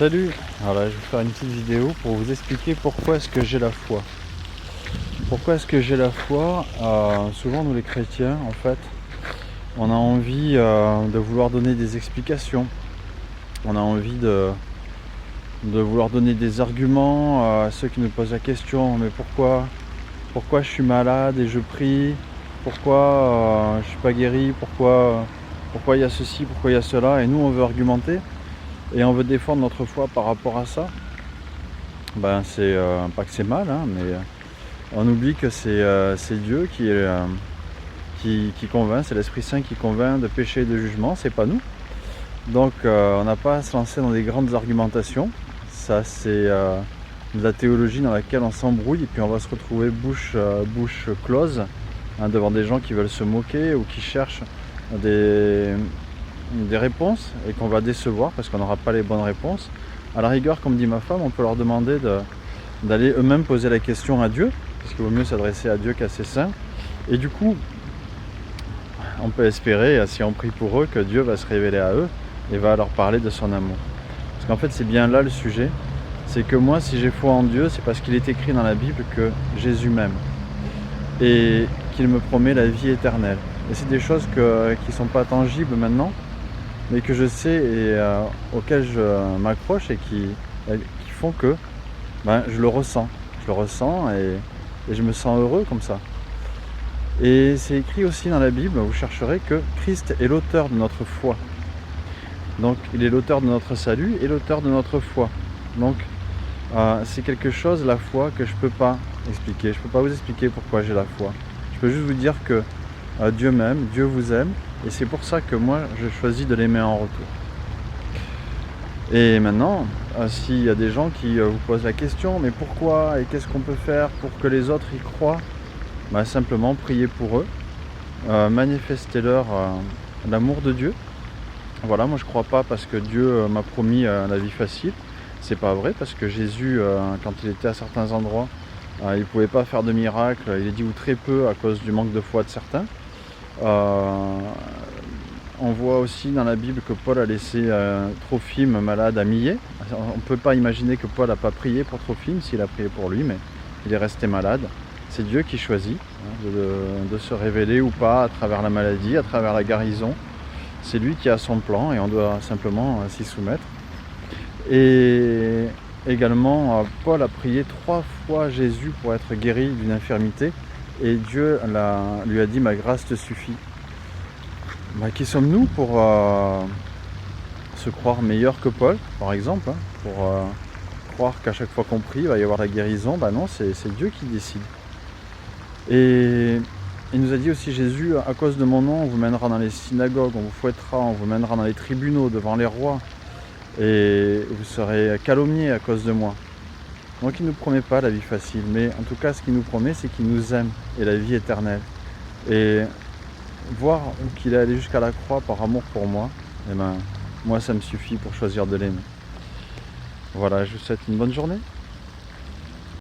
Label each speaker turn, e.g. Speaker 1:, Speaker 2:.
Speaker 1: Salut, alors là, je vais faire une petite vidéo pour vous expliquer pourquoi est-ce que j'ai la foi. Pourquoi est-ce que j'ai la foi? Souvent nous les chrétiens, en fait, on a envie de vouloir donner des explications. On a envie de vouloir donner des arguments à ceux qui nous posent la question. Mais pourquoi je suis malade et je prie? Pourquoi je suis pas guéri? Pourquoi il y a ceci? Pourquoi il y a cela? Et nous on veut argumenter. Et on veut défendre notre foi par rapport à ça. C'est pas que c'est mal, hein, mais on oublie que c'est Dieu qui convainc, c'est l'Esprit Saint qui convainc de péché et de jugement, c'est pas nous. Donc on n'a pas à se lancer dans des grandes argumentations. Ça c'est de la théologie dans laquelle on s'embrouille et puis on va se retrouver bouche close devant des gens qui veulent se moquer ou qui cherchent des réponses et qu'on va décevoir parce qu'on n'aura pas les bonnes réponses. À la rigueur, comme dit ma femme, on peut leur demander d'aller eux-mêmes poser la question à Dieu, parce qu'il vaut mieux s'adresser à Dieu qu'à ses saints. Et du coup, on peut espérer, si on prie pour eux, que Dieu va se révéler à eux et va leur parler de son amour. Parce qu'en fait, c'est bien là le sujet, c'est que moi, si j'ai foi en Dieu, c'est parce qu'il est écrit dans la Bible que Jésus m'aime et qu'il me promet la vie éternelle. Et c'est des choses qui ne sont pas tangibles maintenant, mais que je sais et auxquelles je m'accroche et qui font que je le ressens. Je le ressens et je me sens heureux comme ça. Et c'est écrit aussi dans la Bible, vous chercherez que Christ est l'auteur de notre foi. Donc il est l'auteur de notre salut et l'auteur de notre foi. Donc c'est quelque chose, la foi, que je ne peux pas expliquer. Je ne peux pas vous expliquer pourquoi j'ai la foi. Je peux juste vous dire que Dieu m'aime, Dieu vous aime. Et c'est pour ça que moi, je choisis de l'aimer en retour. Et maintenant, s'il y a des gens qui vous posent la question, mais pourquoi et qu'est-ce qu'on peut faire pour que les autres y croient? Simplement priez pour eux, manifestez-leur l'amour de Dieu. Voilà, moi je crois pas parce que Dieu m'a promis la vie facile. C'est pas vrai, parce que Jésus, quand il était à certains endroits, il ne pouvait pas faire de miracles, il est dit ou très peu à cause du manque de foi de certains. On voit aussi dans la Bible que Paul a laissé Trophime malade à Millet. On ne peut pas imaginer que Paul n'a pas prié pour Trophime s'il a prié pour lui, mais il est resté malade. C'est Dieu qui choisit de se révéler ou pas à travers la maladie, à travers la guérison. C'est lui qui a son plan et on doit simplement s'y soumettre. Et également, Paul a prié 3 fois Jésus pour être guéri d'une infirmité. Et Dieu lui a dit « Ma grâce te suffit ». Qui sommes-nous pour se croire meilleur que Paul, par exemple, pour croire qu'à chaque fois qu'on prie, il va y avoir la guérison? Non, c'est Dieu qui décide. Et il nous a dit aussi, Jésus, à cause de mon nom, on vous mènera dans les synagogues, on vous fouettera, on vous mènera dans les tribunaux, devant les rois, et vous serez calomniés à cause de moi. Donc il ne nous promet pas la vie facile, mais en tout cas ce qu'il nous promet, c'est qu'il nous aime et la vie éternelle. Et voir qu'il est allé jusqu'à la croix par amour pour moi, moi ça me suffit pour choisir de l'aimer. Voilà, je vous souhaite une bonne journée.